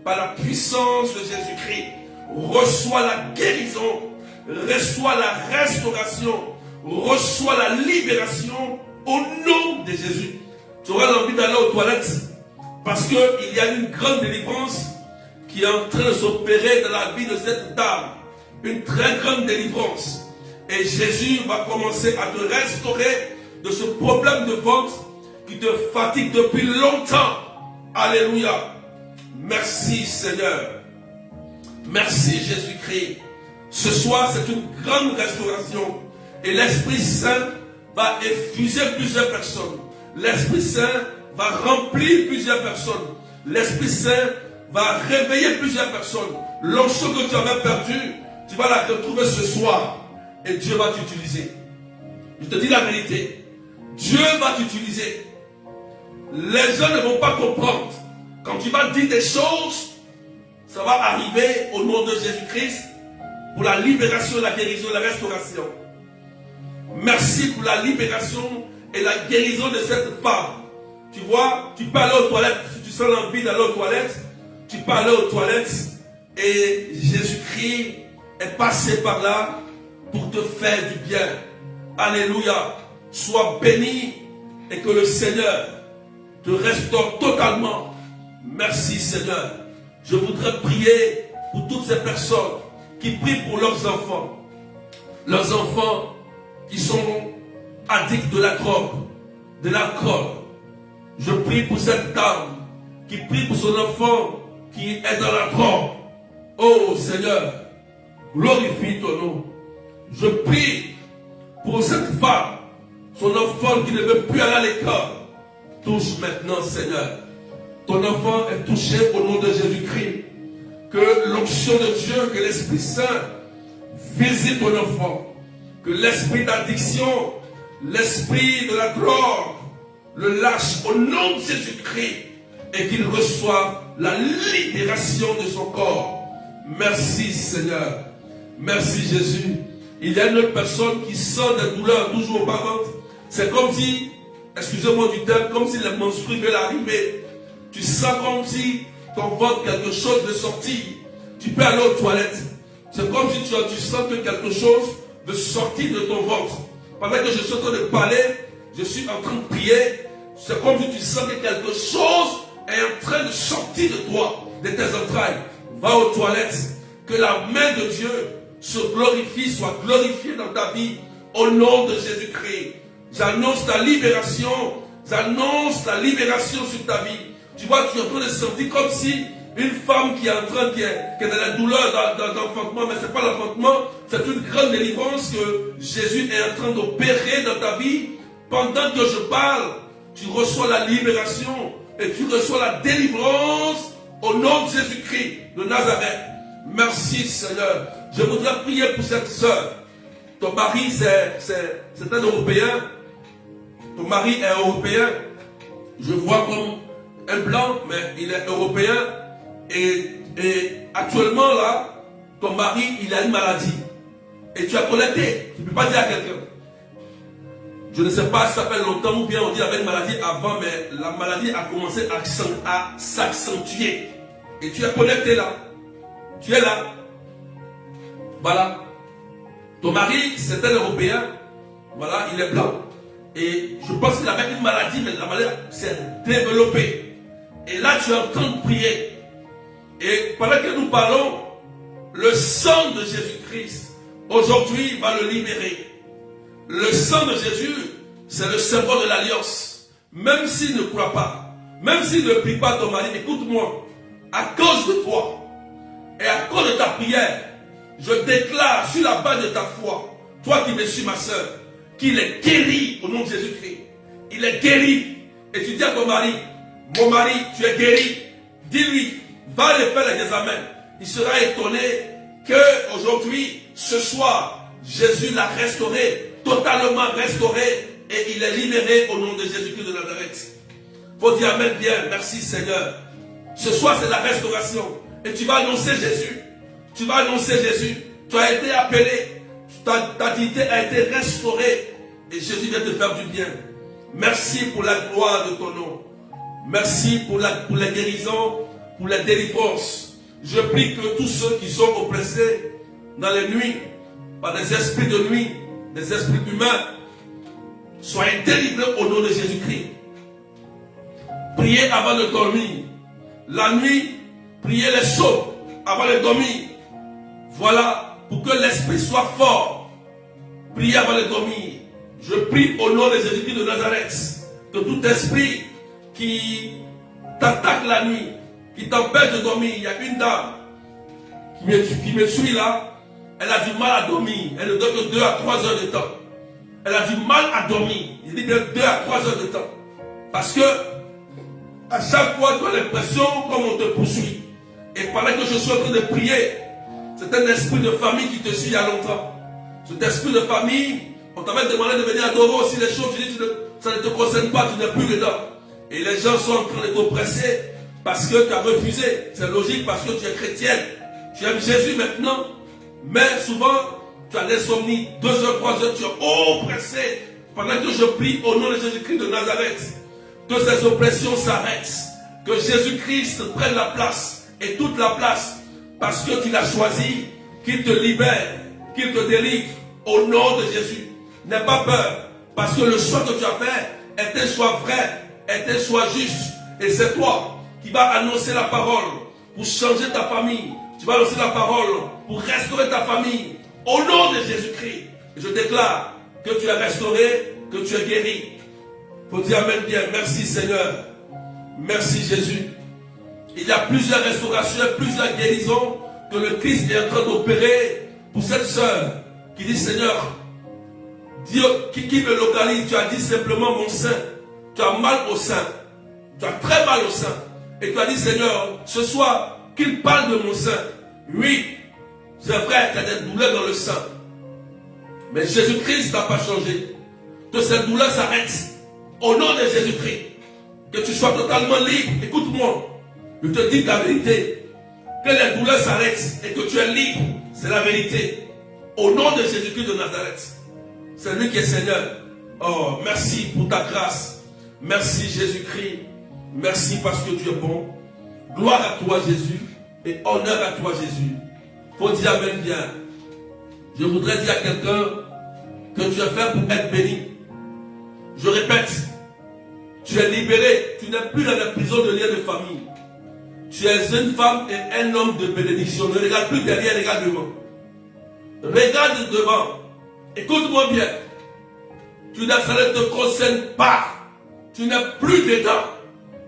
par la puissance de Jésus-Christ. Reçois la guérison. Reçois la restauration. Reçois la libération au nom de Jésus. Tu auras l'envie d'aller aux toilettes parce qu'il y a une grande délivrance qui est en train de s'opérer dans la vie de cette dame. Une très grande délivrance. Et Jésus va commencer à te restaurer de ce problème de ventre qui te fatigue depuis longtemps. Alléluia. Merci Seigneur. Merci Jésus-Christ. Ce soir, c'est une grande restauration. Et l'Esprit Saint va effuser plusieurs personnes. L'Esprit Saint va remplir plusieurs personnes. L'Esprit Saint va réveiller plusieurs personnes. L'onction que tu avais perdue, tu vas la retrouver ce soir. Et Dieu va t'utiliser. Je te dis la vérité. Dieu va t'utiliser. Les gens ne vont pas comprendre. Quand tu vas dire des choses, ça va arriver au nom de Jésus-Christ pour la libération, la guérison, la restauration. Merci pour la libération et la guérison de cette femme. Tu vois, tu peux aller aux toilettes. Si tu sens l'envie d'aller aux toilettes, tu peux aller aux toilettes. Et Jésus-Christ est passé par là pour te faire du bien. Alléluia. Sois béni et que le Seigneur te restaure totalement. Merci Seigneur. Je voudrais prier pour toutes ces personnes qui prient pour leurs enfants. Leurs enfants qui sont addicts de la drogue, de l'alcool. Je prie pour cette dame qui prie pour son enfant qui est dans la drogue. Oh Seigneur, glorifie ton nom. Je prie pour cette femme, son enfant qui ne veut plus aller à l'école. Touche maintenant Seigneur. Ton enfant est touché au nom de Jésus-Christ. Que l'onction de Dieu, que l'Esprit Saint visite ton enfant. Que l'esprit d'addiction, l'esprit de la drogue, le lâche au nom de Jésus-Christ et qu'il reçoive la libération de son corps. Merci Seigneur. Merci Jésus. Il y a une autre personne qui sent des douleurs toujours au bas-ventre. C'est comme si, excusez-moi du terme, comme si les menstrues veulent arriver. Tu sens comme si ton ventre, quelque chose veut sortir. Tu peux aller aux toilettes. C'est comme si tu sens que quelque chose veut sortir de ton ventre. Pendant que je suis en train de parler, je suis en train de prier. C'est comme si tu sens que quelque chose est en train de sortir de toi, de tes entrailles. Va aux toilettes. Que la main de Dieu se glorifie, soit glorifiée dans ta vie. Au nom de Jésus-Christ. J'annonce ta libération. J'annonce la libération sur ta vie. Tu vois, tu es en train de sentir comme si une femme qui est en train, qui est dans la douleur d'enfantement, mais ce n'est pas l'enfantement, c'est une grande délivrance que Jésus est en train d'opérer dans ta vie. Pendant que je parle, tu reçois la libération et tu reçois la délivrance au nom de Jésus-Christ de Nazareth. Merci Seigneur. Je voudrais prier pour cette soeur. Ton mari, c'est un Européen. Ton mari est européen. Je vois comme un blanc, mais il est européen. Et actuellement là, ton mari, il a une maladie. Et tu as collecté. Tu ne peux pas dire à quelqu'un. Je ne sais pas si ça fait longtemps ou bien on dit qu'il avait une maladie avant, mais la maladie a commencé à s'accentuer. Et tu es connecté là. Tu es là. Voilà. Ton mari, c'est un Européen. Voilà, il est blanc. Et je pense qu'il avait une maladie, mais la maladie s'est développée. Et là, tu es en train de prier. Et pendant que nous parlons, le sang de Jésus-Christ, aujourd'hui, va le libérer. Le sang de Jésus, c'est le symbole de l'alliance. Même s'il ne croit pas, même s'il ne prie pas ton mari, écoute-moi, à cause de toi, et à cause de ta prière, je déclare sur la base de ta foi, toi qui me suis ma soeur, qu'il est guéri au nom de Jésus-Christ. Il est guéri. Et tu dis à ton mari, mon mari, tu es guéri. Dis-lui, va aller faire les examens. Il sera étonné Que aujourd'hui, ce soir, Jésus l'a restauré, totalement restauré, et il est libéré au nom de Jésus-Christ de Nazareth. Faut dire Amen bien, merci Seigneur. Ce soir, c'est la restauration. Et tu vas annoncer Jésus. Tu vas annoncer Jésus. Tu as été appelé. Ta dignité a été restaurée. Et Jésus vient te faire du bien. Merci pour la gloire de ton nom. Merci pour les guérisons, pour la délivrance. Je prie que tous ceux qui sont oppressés dans les nuits, par des esprits de nuit, des esprits humains, soient délivrés au nom de Jésus-Christ. Priez avant de dormir. La nuit, priez les psaumes avant de dormir. Voilà, pour que l'esprit soit fort. Priez avant de dormir. Je prie au nom de Jésus-Christ de Nazareth, que tout esprit qui t'attaque la nuit, qui t'empêche de dormir. Il y a une dame qui me suit là. Elle a du mal à dormir. Elle ne dort que 2 à 3 heures de temps. Elle a du mal à dormir. Il dit bien 2 à 3 heures de temps. Parce que à chaque fois, tu as l'impression comme on te poursuit. Et pendant que je suis en train de prier, c'est un esprit de famille qui te suit il y a longtemps. Cet esprit de famille, on t'avait demandé de venir adorer aussi les choses. Tu dis, ça ne te concerne pas, tu n'es plus dedans. Et les gens sont en train de t'oppresser parce que tu as refusé. C'est logique parce que tu es chrétienne. Tu aimes Jésus maintenant. Mais souvent, tu as l'insomnie. 2 heures, 3 heures, tu es oppressé. Pendant que je prie au nom de Jésus-Christ de Nazareth, que ces oppressions s'arrêtent. Que Jésus-Christ prenne la place et toute la place. Parce que tu l'as choisi, qu'il te libère, qu'il te délivre au nom de Jésus. N'aie pas peur. Parce que le choix que tu as fait est un choix vrai, est un choix juste. Et c'est toi qui vas annoncer la parole pour changer ta famille. Tu vas annoncer la parole pour restaurer ta famille. Au nom de Jésus-Christ. Je déclare que tu es restauré, que tu es guéri. Il faut dire Amen bien. Merci Seigneur. Merci Jésus. Il y a plusieurs restaurations, plusieurs guérisons que le Christ est en train d'opérer pour cette sœur qui dit Seigneur, Dieu qui me localise, tu as dit simplement mon sein. Tu as mal au sein. Tu as très mal au sein. Et tu as dit Seigneur, ce soir, qu'il parle de mon sein. Oui, c'est vrai qu'il y a des douleurs dans le sein. Mais Jésus-Christ n'a pas changé. Que cette douleur s'arrête. Au nom de Jésus-Christ. Que tu sois totalement libre. Écoute-moi. Je te dis la vérité. Que les douleurs s'arrêtent et que tu es libre. C'est la vérité. Au nom de Jésus-Christ de Nazareth. C'est lui qui est Seigneur. Oh, merci pour ta grâce. Merci Jésus-Christ. Merci parce que tu es bon. Gloire à toi Jésus. Et honneur à toi Jésus. Faut dire Amen bien. Je voudrais dire à quelqu'un que tu es fait pour être béni. Je répète. Tu es libéré. Tu n'es plus dans la prison de lien de famille. Tu es une femme et un homme de bénédiction. Ne regarde plus derrière, regarde devant. Regarde devant. Écoute-moi bien. Ça ne te concerne pas. Tu n'es plus dedans.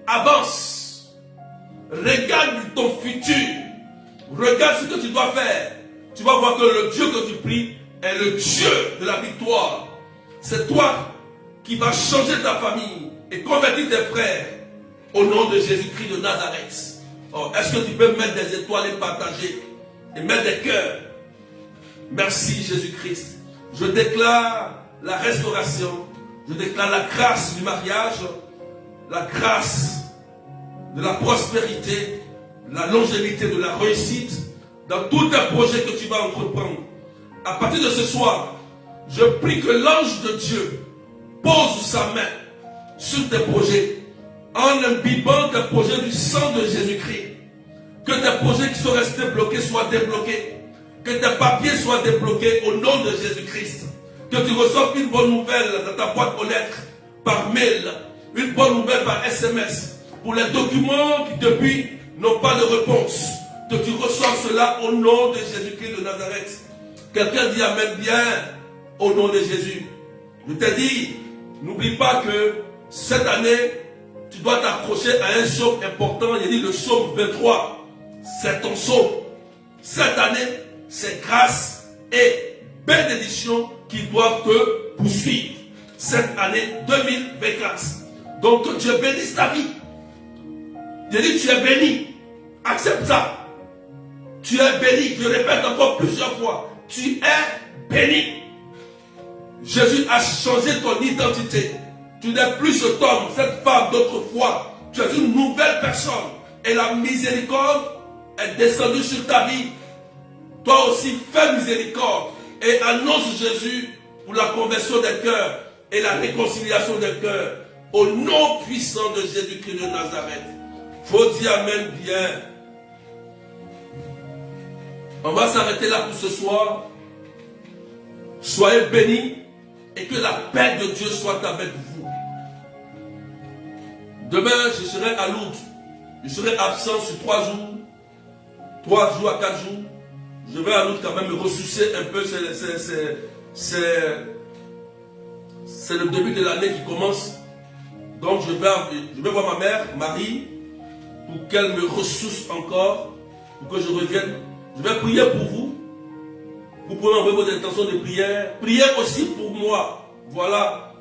Avance. Regarde ton futur. Regarde ce que tu dois faire. Tu vas voir que le Dieu que tu pries est le Dieu de la victoire. C'est toi qui vas changer ta famille et convertir tes frères au nom de Jésus-Christ de Nazareth. Oh, est-ce que tu peux mettre des étoiles et partager et mettre des cœurs? Merci Jésus-Christ. Je déclare la restauration. Je déclare la grâce du mariage, la grâce de la prospérité, la longévité, de la réussite dans tous tes projets que tu vas entreprendre. À partir de ce soir, je prie que l'ange de Dieu pose sa main sur tes projets en imbibant tes projets du sang de Jésus-Christ. Que tes projets qui sont restés bloqués soient débloqués. Que tes papiers soient débloqués au nom de Jésus-Christ. Que tu reçoives une bonne nouvelle dans ta boîte aux lettres, par mail, une bonne nouvelle par SMS. Pour les documents qui depuis n'ont pas de réponse. Que tu reçoives cela au nom de Jésus-Christ de Nazareth. Quelqu'un dit Amen bien au nom de Jésus. Je t'ai dit, n'oublie pas que cette année, tu dois t'accrocher à un psaume important. Il dit le psaume 23. C'est ton psaume. Cette année, c'est grâce et bénédiction qui doivent te poursuivre. Cette année 2024. Donc que Dieu bénisse ta vie. Il dit tu es béni. Accepte ça. Tu es béni. Je répète encore plusieurs fois. Tu es béni. Jésus a changé ton identité. Tu n'es plus cet homme, cette femme d'autrefois. Tu es une nouvelle personne. Et la miséricorde est descendue sur ta vie. Toi aussi, fais miséricorde. Et annonce Jésus pour la conversion des cœurs et la réconciliation des cœurs. Au nom puissant de Jésus-Christ de Nazareth. Faut dire Amen bien. On va s'arrêter là pour ce soir. Soyez bénis et que la paix de Dieu soit avec vous. Demain, je serai à Lourdes. Je serai absent sur 3 jours. 3 jours à 4 jours. Je vais à Lourdes quand même me ressourcer un peu. C'est le début de l'année qui commence. Donc je vais voir ma mère, Marie, pour qu'elle me ressource encore, pour que je revienne. Je vais prier pour vous. Vous pouvez envoyer vos intentions de prière. Priez aussi pour moi. Voilà.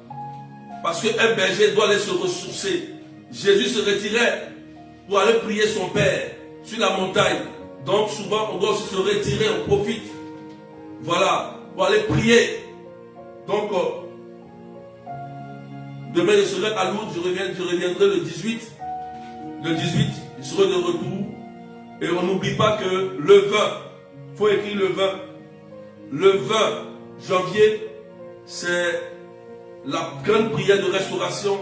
Parce qu'un berger doit aller se ressourcer. Jésus se retirait pour aller prier son Père sur la montagne. Donc souvent on doit aussi se retirer, on profite. Voilà. Pour aller prier. Donc demain je serai à Lourdes, je reviendrai le 18. Le 18, je serai de retour. Et on n'oublie pas que le 20, il faut écrire le 20. Le 20 janvier, c'est la grande prière de restauration.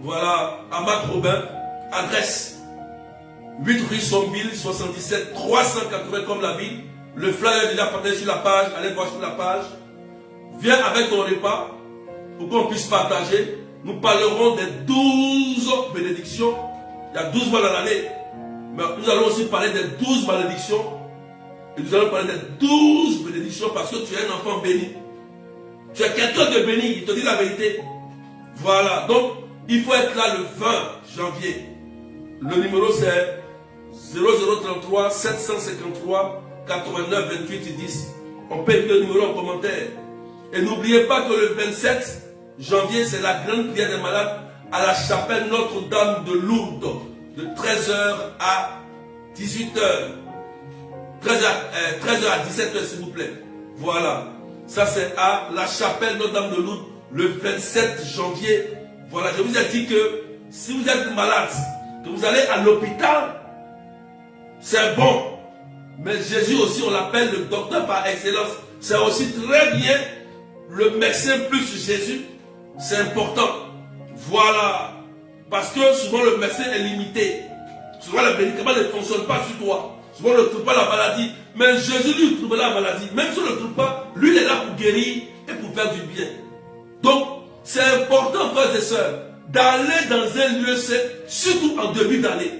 Voilà, Amat Robin, adresse 8 rue Sommeville, 77 380 comme la ville. Le flyer est déjà partagé sur la page, allez voir sur la page. Viens avec ton repas pour qu'on puisse partager. Nous parlerons des 12 bénédictions. Il y a 12 mois dans l'année. Mais nous allons aussi parler des 12 malédictions. Et nous allons parler des 12 bénédictions parce que tu es un enfant béni. Tu es quelqu'un de béni, il te dit la vérité. Voilà, donc il faut être là le 20 janvier. Le numéro c'est 0033 753 89 28 10. On peut écrire le numéro en commentaire. Et n'oubliez pas que le 27 janvier, c'est la grande prière des malades à la chapelle Notre-Dame de Lourdes, de 13h à 18h. 13h à 17h, s'il vous plaît. Voilà. Ça, c'est à la chapelle Notre-Dame de Lourdes, le 27 janvier. Voilà. Je vous ai dit que si vous êtes malade, que vous allez à l'hôpital, c'est bon. Mais Jésus aussi, on l'appelle le docteur par excellence. C'est aussi très bien le médecin plus Jésus. C'est important. Voilà. Parce que souvent le médecin est limité. Souvent les médicaments ne fonctionnent pas sur toi. Souvent on ne trouve pas la maladie. Mais Jésus lui trouve la maladie. Même si on ne le trouve pas, lui il est là pour guérir et pour faire du bien. Donc, c'est important, frères et sœurs, d'aller dans un lieu saint, surtout en début d'année.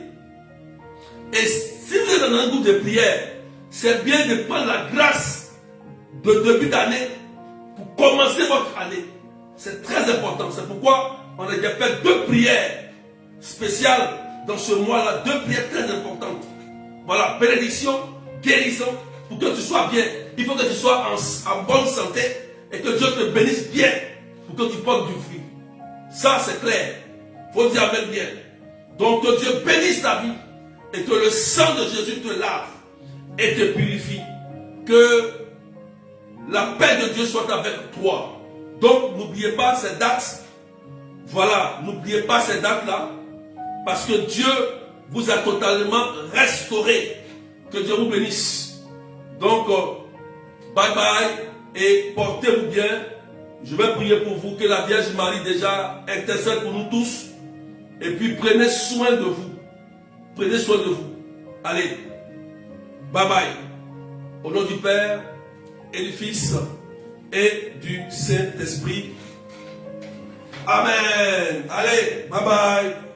Et si vous êtes dans un groupe de prière, c'est bien de prendre la grâce de début d'année pour commencer votre année. C'est très important. C'est pourquoi on a déjà fait 2 prières spéciales dans ce mois-là. 2 prières très importantes. Voilà, bénédiction, guérison, pour que tu sois bien. Il faut que tu sois en bonne santé et que Dieu te bénisse bien pour que tu portes du fruit. Ça, c'est clair. Il faut dire Amen bien. Donc, que Dieu bénisse ta vie et que le sang de Jésus te lave et te purifie. Que la paix de Dieu soit avec toi. Donc, n'oubliez pas ces dates. Voilà, n'oubliez pas ces dates-là. Parce que Dieu vous a totalement restauré. Que Dieu vous bénisse. Donc, bye bye et portez-vous bien. Je vais prier pour vous, que la Vierge Marie déjà intercède pour nous tous. Et puis prenez soin de vous. Prenez soin de vous. Allez, bye bye. Au nom du Père et du Fils et du Saint-Esprit. Amen. Allez, bye bye.